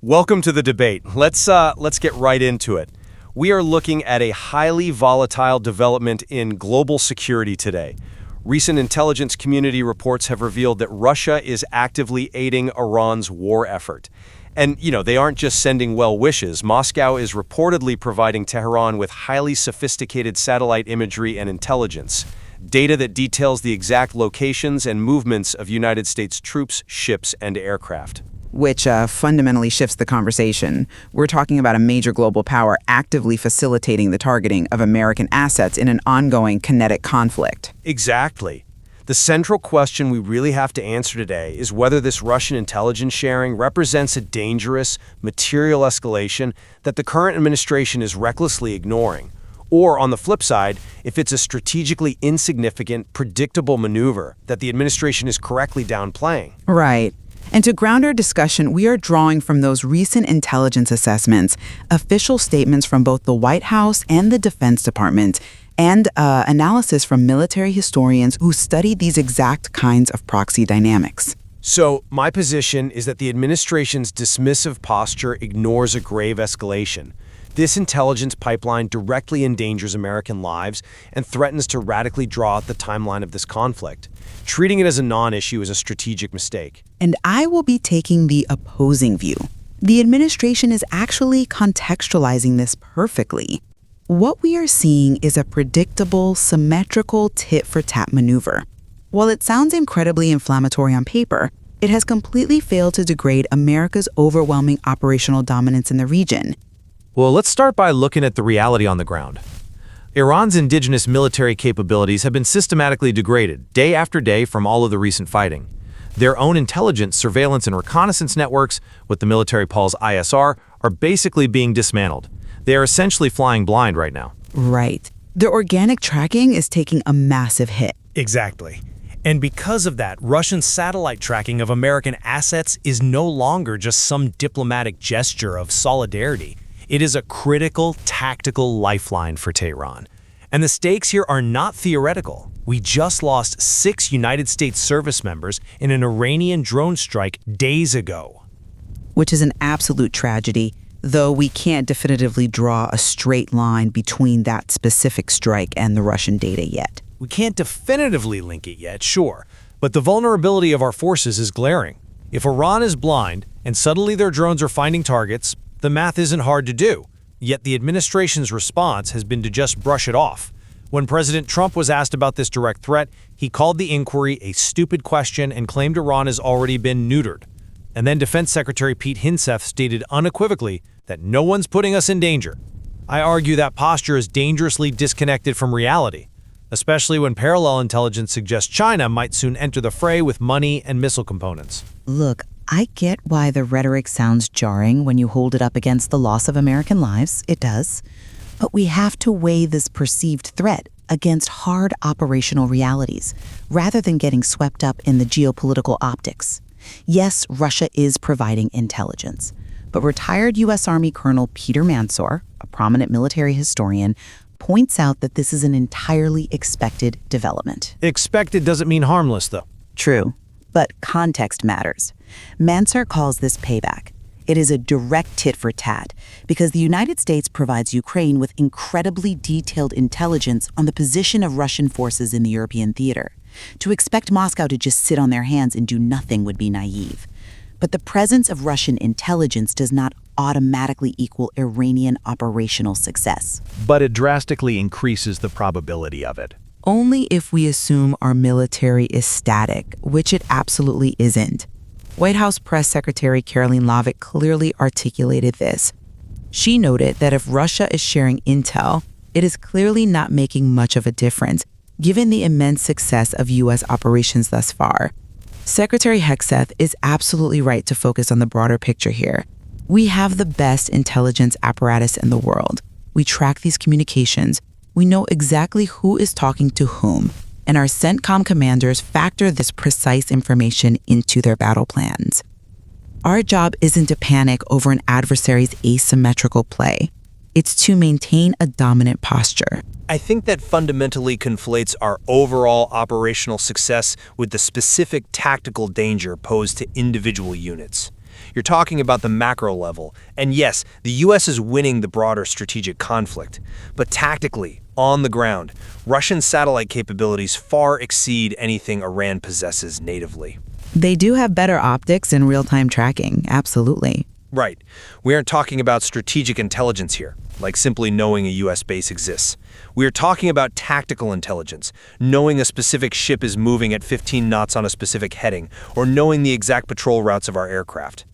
Welcome to the debate. Let's get right into it. We are looking at a highly volatile development in global security today. Recent intelligence community reports have revealed that Russia is actively aiding Iran's war effort. And, they aren't just sending well wishes. Moscow is reportedly providing Tehran with highly sophisticated satellite imagery and intelligence, data that details the exact locations and movements of United States troops, ships, and aircraft. Which fundamentally shifts the conversation. We're talking about a major global power actively facilitating the targeting of American assets in an ongoing kinetic conflict. Exactly. The central question we really have to answer today is whether this Russian intelligence sharing represents a dangerous, material escalation that the current administration is recklessly ignoring, or, on the flip side, if it's a strategically insignificant, predictable maneuver that the administration is correctly downplaying. Right. And to ground our discussion, we are drawing from those recent intelligence assessments, official statements from both the White House and the Defense Department, and analysis from military historians who studied these exact kinds of proxy dynamics. So, my position is that the administration's dismissive posture ignores a grave escalation. This intelligence pipeline directly endangers American lives and threatens to radically draw out the timeline of this conflict. Treating it as a non-issue is a strategic mistake. And I will be taking the opposing view. The administration is actually contextualizing this perfectly. What we are seeing is a predictable, symmetrical tit-for-tat maneuver. While it sounds incredibly inflammatory on paper, it has completely failed to degrade America's overwhelming operational dominance in the region. Well, let's start by looking at the reality on the ground. Iran's indigenous military capabilities have been systematically degraded day after day from all of the recent fighting. Their own intelligence, surveillance, and reconnaissance networks, what the military calls ISR, are basically being dismantled. They are essentially flying blind right now. Right. Their organic tracking is taking a massive hit. Exactly. And because of that, Russian satellite tracking of American assets is no longer just some diplomatic gesture of solidarity. It is a critical tactical lifeline for Tehran. And the stakes here are not theoretical. We just lost 6 United States service members in an Iranian drone strike days ago. Which is an absolute tragedy, though we can't definitively draw a straight line between that specific strike and the Russian data yet. We can't definitively link it yet, sure, but the vulnerability of our forces is glaring. If Iran is blind and suddenly their drones are finding targets, the math isn't hard to do, yet the administration's response has been to just brush it off. When President Trump was asked about this direct threat, he called the inquiry a stupid question and claimed Iran has already been neutered. And then Defense Secretary Pete Hegseth stated unequivocally that no one's putting us in danger. I argue that posture is dangerously disconnected from reality, especially when parallel intelligence suggests China might soon enter the fray with money and missile components. Look, I get why the rhetoric sounds jarring when you hold it up against the loss of American lives. It does. But we have to weigh this perceived threat against hard operational realities, rather than getting swept up in the geopolitical optics. Yes, Russia is providing intelligence, but retired U.S. Army Colonel Peter Mansour, a prominent military historian, points out that this is an entirely expected development. Expected doesn't mean harmless, though. True, but context matters. Mansour calls this payback. It is a direct tit for tat because the United States provides Ukraine with incredibly detailed intelligence on the position of Russian forces in the European theater. To expect Moscow to just sit on their hands and do nothing would be naive. But the presence of Russian intelligence does not automatically equal Iranian operational success. But it drastically increases the probability of it. Only if we assume our military is static, which it absolutely isn't. White House Press Secretary Caroline Leavitt clearly articulated this. She noted that if Russia is sharing intel, it is clearly not making much of a difference, given the immense success of U.S. operations thus far. Secretary Hegseth is absolutely right to focus on the broader picture here. We have the best intelligence apparatus in the world. We track these communications. We know exactly who is talking to whom, and our CENTCOM commanders factor this precise information into their battle plans. Our job isn't to panic over an adversary's asymmetrical play. It's to maintain a dominant posture. I think that fundamentally conflates our overall operational success with the specific tactical danger posed to individual units. You're talking about the macro level. And yes, the U.S. is winning the broader strategic conflict. But tactically, on the ground, Russian satellite capabilities far exceed anything Iran possesses natively. They do have better optics and real-time tracking, absolutely. Right. We aren't talking about strategic intelligence here, like simply knowing a U.S. base exists. We are talking about tactical intelligence, knowing a specific ship is moving at 15 knots on a specific heading, or knowing the exact patrol routes of our aircraft.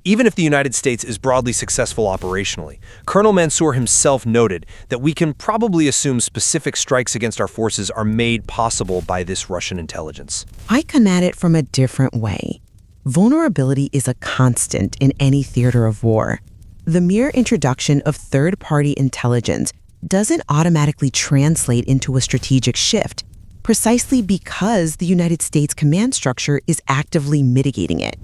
Even if the United States is broadly successful operationally, Colonel Mansour himself noted that we can probably assume specific strikes against our forces are made possible by this Russian intelligence. I come at it from a different way. Vulnerability is a constant in any theater of war. The mere introduction of third-party intelligence doesn't automatically translate into a strategic shift, precisely because the United States command structure is actively mitigating it.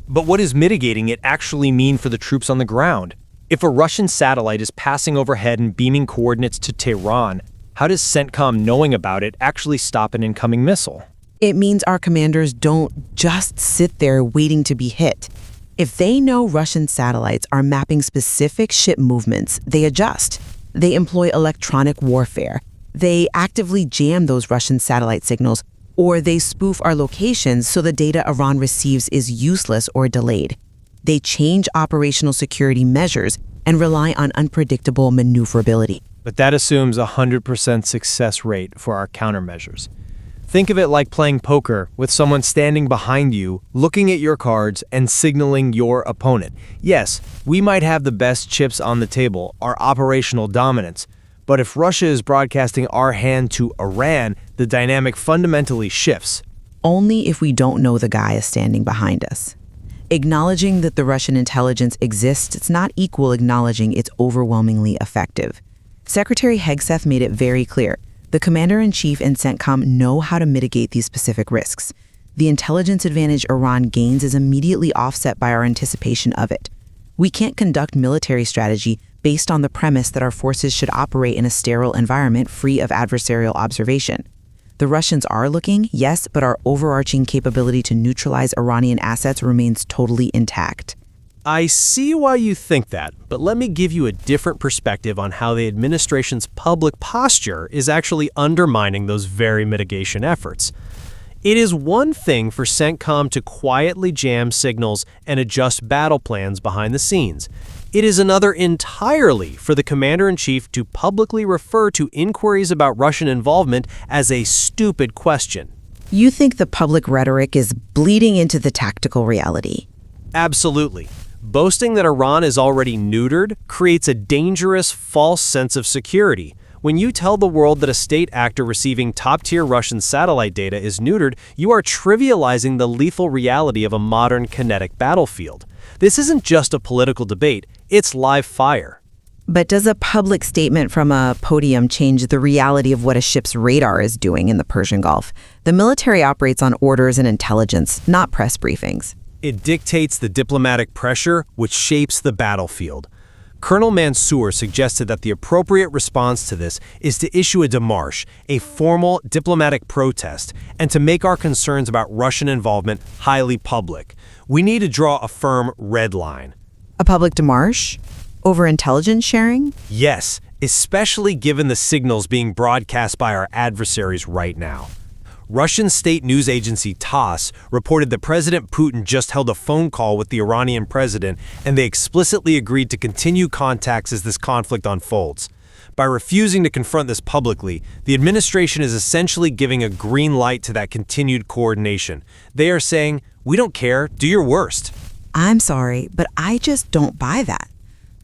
But what does mitigating it actually mean for the troops on the ground? If a Russian satellite is passing overhead and beaming coordinates to Tehran, how does CENTCOM knowing about it actually stop an incoming missile? It means our commanders don't just sit there waiting to be hit. If they know Russian satellites are mapping specific ship movements, they adjust. They employ electronic warfare. They actively jam those Russian satellite signals, or they spoof our locations so the data Iran receives is useless or delayed. They change operational security measures and rely on unpredictable maneuverability. But that assumes a 100% success rate for our countermeasures. Think of it like playing poker with someone standing behind you, looking at your cards and signaling your opponent. Yes, we might have the best chips on the table, our operational dominance, but if Russia is broadcasting our hand to Iran, the dynamic fundamentally shifts. Only if we don't know the guy is standing behind us. Acknowledging that the Russian intelligence exists does not equal acknowledging it's overwhelmingly effective. Secretary Hegseth made it very clear. The Commander-in-Chief and CENTCOM know how to mitigate these specific risks. The intelligence advantage Iran gains is immediately offset by our anticipation of it. We can't conduct military strategy based on the premise that our forces should operate in a sterile environment free of adversarial observation. The Russians are looking, yes, but our overarching capability to neutralize Iranian assets remains totally intact. I see why you think that, but let me give you a different perspective on how the administration's public posture is actually undermining those very mitigation efforts. It is one thing for CENTCOM to quietly jam signals and adjust battle plans behind the scenes. It is another entirely for the Commander-in-Chief to publicly refer to inquiries about Russian involvement as a stupid question. You think the public rhetoric is bleeding into the tactical reality? Absolutely. Boasting that Iran is already neutered creates a dangerous, false sense of security. When you tell the world that a state actor receiving top-tier Russian satellite data is neutered, you are trivializing the lethal reality of a modern kinetic battlefield. This isn't just a political debate, it's live fire. But does a public statement from a podium change the reality of what a ship's radar is doing in the Persian Gulf? The military operates on orders and intelligence, not press briefings. It dictates the diplomatic pressure which shapes the battlefield. Colonel Mansour suggested that the appropriate response to this is to issue a démarche, a formal diplomatic protest, and to make our concerns about Russian involvement highly public. We need to draw a firm red line. A public démarche? Over intelligence sharing? Yes, especially given the signals being broadcast by our adversaries right now. Russian state news agency TASS reported that President Putin just held a phone call with the Iranian president, and they explicitly agreed to continue contacts as this conflict unfolds. By refusing to confront this publicly, the administration is essentially giving a green light to that continued coordination. They are saying, "We don't care, do your worst." I'm sorry, but I just don't buy that.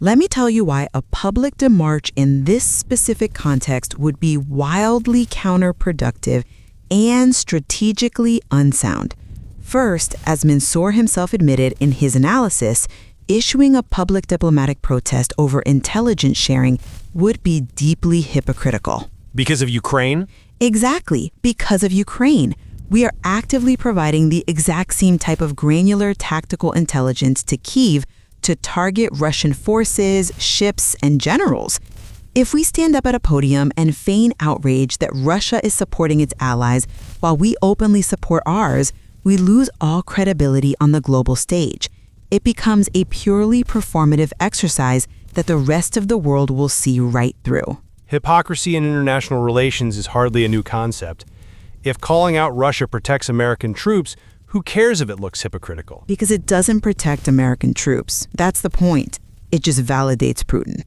Let me tell you why a public démarche in this specific context would be wildly counterproductive and strategically unsound. First, as Mansour himself admitted in his analysis, issuing a public diplomatic protest over intelligence sharing would be deeply hypocritical. Because of Ukraine? Exactly, because of Ukraine. We are actively providing the exact same type of granular tactical intelligence to Kyiv to target Russian forces, ships, and generals. If we stand up at a podium and feign outrage that Russia is supporting its allies while we openly support ours, we lose all credibility on the global stage. It becomes a purely performative exercise that the rest of the world will see right through. Hypocrisy in international relations is hardly a new concept. If calling out Russia protects American troops, who cares if it looks hypocritical? Because it doesn't protect American troops. That's the point. It just validates Putin.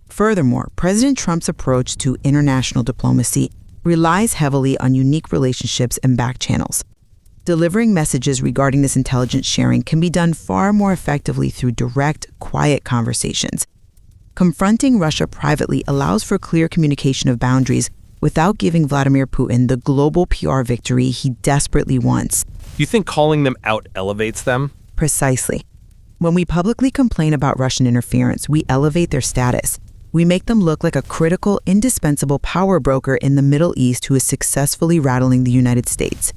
Furthermore, President Trump's approach to international diplomacy relies heavily on unique relationships and back channels. Delivering messages regarding this intelligence sharing can be done far more effectively through direct, quiet conversations. Confronting Russia privately allows for clear communication of boundaries without giving Vladimir Putin the global PR victory he desperately wants. You think calling them out elevates them? Precisely. When we publicly complain about Russian interference, we elevate their status. We make them look like a critical, indispensable power broker in the Middle East who is successfully rattling the United States.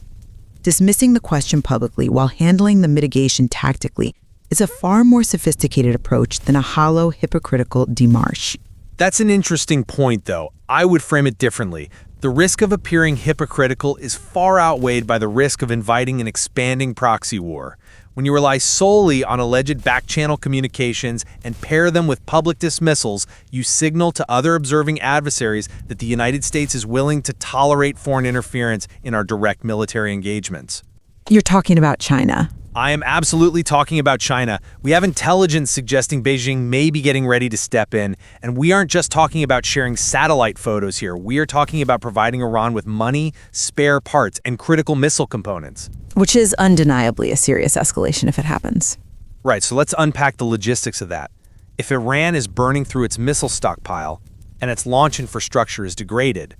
Dismissing the question publicly while handling the mitigation tactically is a far more sophisticated approach than a hollow, hypocritical démarche. That's an interesting point, though. I would frame it differently. The risk of appearing hypocritical is far outweighed by the risk of inviting an expanding proxy war. When you rely solely on alleged back-channel communications and pair them with public dismissals, you signal to other observing adversaries that the United States is willing to tolerate foreign interference in our direct military engagements. You're talking about China. I am absolutely talking about China. We have intelligence suggesting Beijing may be getting ready to step in, and we aren't just talking about sharing satellite photos here. We are talking about providing Iran with money, spare parts, and critical missile components. Which is undeniably a serious escalation if it happens. Right, so let's unpack the logistics of that. If Iran is burning through its missile stockpile and its launch infrastructure is degraded,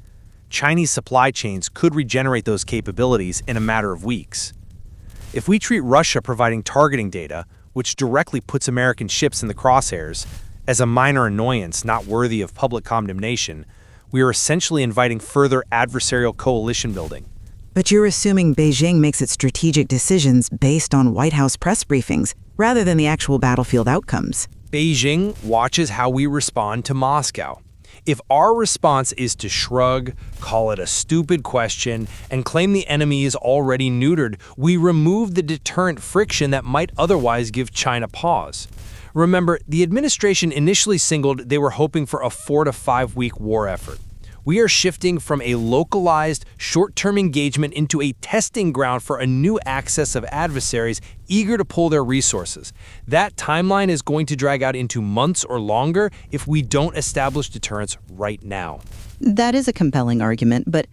Chinese supply chains could regenerate those capabilities in a matter of weeks. If we treat Russia providing targeting data, which directly puts American ships in the crosshairs, as a minor annoyance not worthy of public condemnation, we are essentially inviting further adversarial coalition building. But you're assuming Beijing makes its strategic decisions based on White House press briefings, rather than the actual battlefield outcomes. Beijing watches how we respond to Moscow. If our response is to shrug, call it a stupid question, and claim the enemy is already neutered, we remove the deterrent friction that might otherwise give China pause. Remember, the administration initially signaled they were hoping for a 4 to 5 week war effort. We are shifting from a localized, short-term engagement into a testing ground for a new access of adversaries eager to pull their resources. That timeline is going to drag out into months or longer if we don't establish deterrence right now. That is a compelling argument, but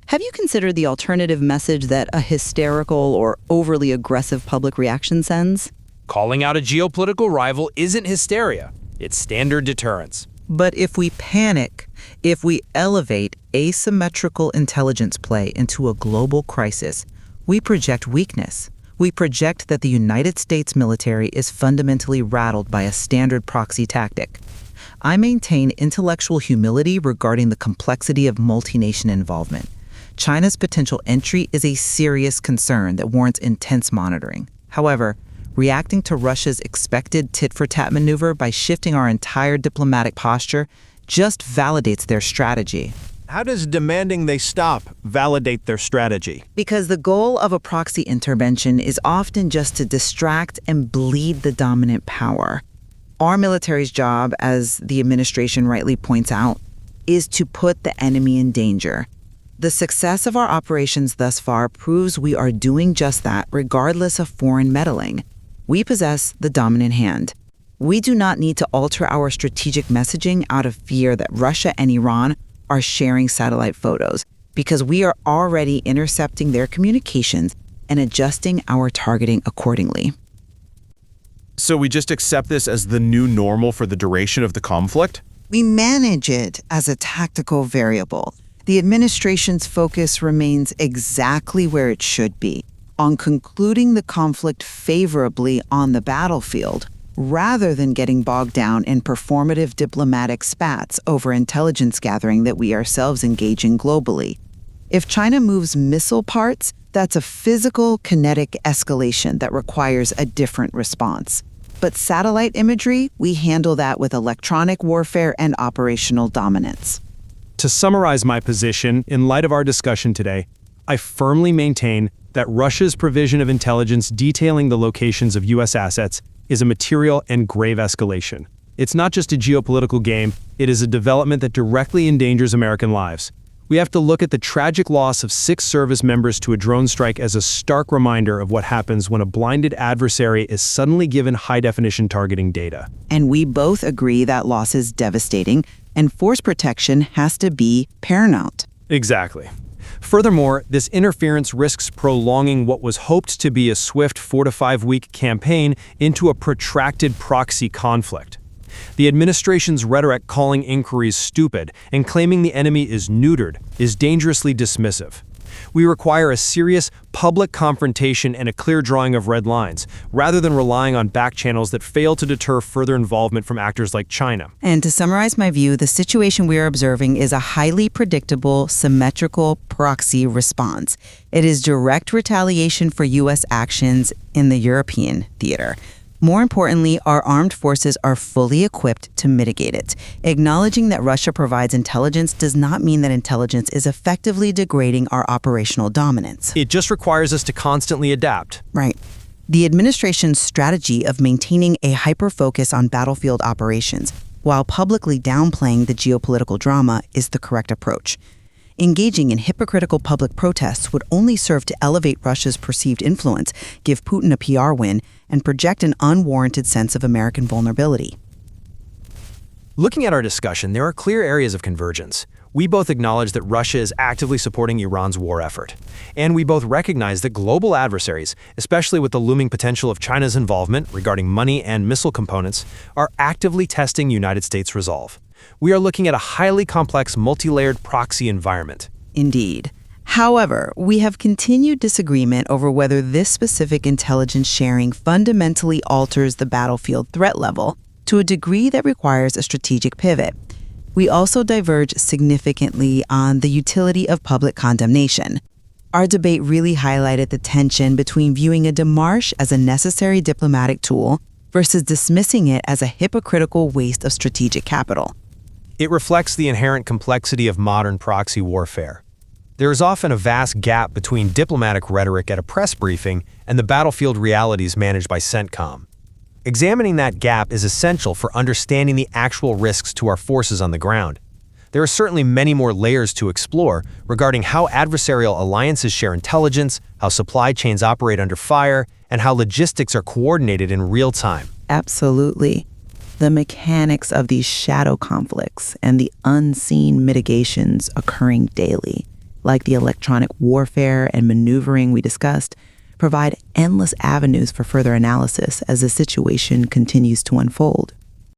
have you considered the alternative message that a hysterical or overly aggressive public reaction sends? Calling out a geopolitical rival isn't hysteria. It's standard deterrence. But if we panic, if we elevate asymmetrical intelligence play into a global crisis, we project weakness. We project that the United States military is fundamentally rattled by a standard proxy tactic. I maintain intellectual humility regarding the complexity of multi-nation involvement. China's potential entry is a serious concern that warrants intense monitoring. However, reacting to Russia's expected tit-for-tat maneuver by shifting our entire diplomatic posture just validates their strategy. How does demanding they stop validate their strategy? Because the goal of a proxy intervention is often just to distract and bleed the dominant power. Our military's job, as the administration rightly points out, is to put the enemy in danger. The success of our operations thus far proves we are doing just that regardless of foreign meddling. We possess the dominant hand. We do not need to alter our strategic messaging out of fear that Russia and Iran are sharing satellite photos, because we are already intercepting their communications and adjusting our targeting accordingly. So we just accept this as the new normal for the duration of the conflict? We manage it as a tactical variable. The administration's focus remains exactly where it should be, on concluding the conflict favorably on the battlefield, rather than getting bogged down in performative diplomatic spats over intelligence gathering that we ourselves engage in globally. If China moves missile parts, that's a physical, kinetic escalation that requires a different response. But satellite imagery, we handle that with electronic warfare and operational dominance. To summarize my position, in light of our discussion today, I firmly maintain that Russia's provision of intelligence detailing the locations of U.S. assets is a material and grave escalation. It's not just a geopolitical game, it is a development that directly endangers American lives. We have to look at the tragic loss of 6 service members to a drone strike as a stark reminder of what happens when a blinded adversary is suddenly given high-definition targeting data. And we both agree that loss is devastating, and force protection has to be paramount. Exactly. Furthermore, this interference risks prolonging what was hoped to be a swift 4 to 5 week campaign into a protracted proxy conflict. The administration's rhetoric calling inquiries stupid and claiming the enemy is neutered is dangerously dismissive. We require a serious public confrontation and a clear drawing of red lines, rather than relying on back channels that fail to deter further involvement from actors like China. And to summarize my view, the situation we are observing is a highly predictable, symmetrical proxy response. It is direct retaliation for U.S. actions in the European theater. More importantly, our armed forces are fully equipped to mitigate it. Acknowledging that Russia provides intelligence does not mean that intelligence is effectively degrading our operational dominance. It just requires us to constantly adapt. Right. The administration's strategy of maintaining a hyper-focus on battlefield operations while publicly downplaying the geopolitical drama is the correct approach. Engaging in hypocritical public protests would only serve to elevate Russia's perceived influence, give Putin a PR win, and project an unwarranted sense of American vulnerability. Looking at our discussion, there are clear areas of convergence. We both acknowledge that Russia is actively supporting Iran's war effort. And we both recognize that global adversaries, especially with the looming potential of China's involvement regarding money and missile components, are actively testing United States resolve. We are looking at a highly complex, multi-layered proxy environment. Indeed. However, we have continued disagreement over whether this specific intelligence sharing fundamentally alters the battlefield threat level to a degree that requires a strategic pivot. We also diverge significantly on the utility of public condemnation. Our debate really highlighted the tension between viewing a démarche as a necessary diplomatic tool versus dismissing it as a hypocritical waste of strategic capital. It reflects the inherent complexity of modern proxy warfare. There is often a vast gap between diplomatic rhetoric at a press briefing and the battlefield realities managed by CENTCOM. Examining that gap is essential for understanding the actual risks to our forces on the ground. There are certainly many more layers to explore regarding how adversarial alliances share intelligence, how supply chains operate under fire, and how logistics are coordinated in real time. Absolutely. The mechanics of these shadow conflicts and the unseen mitigations occurring daily, like the electronic warfare and maneuvering we discussed, provide endless avenues for further analysis as the situation continues to unfold.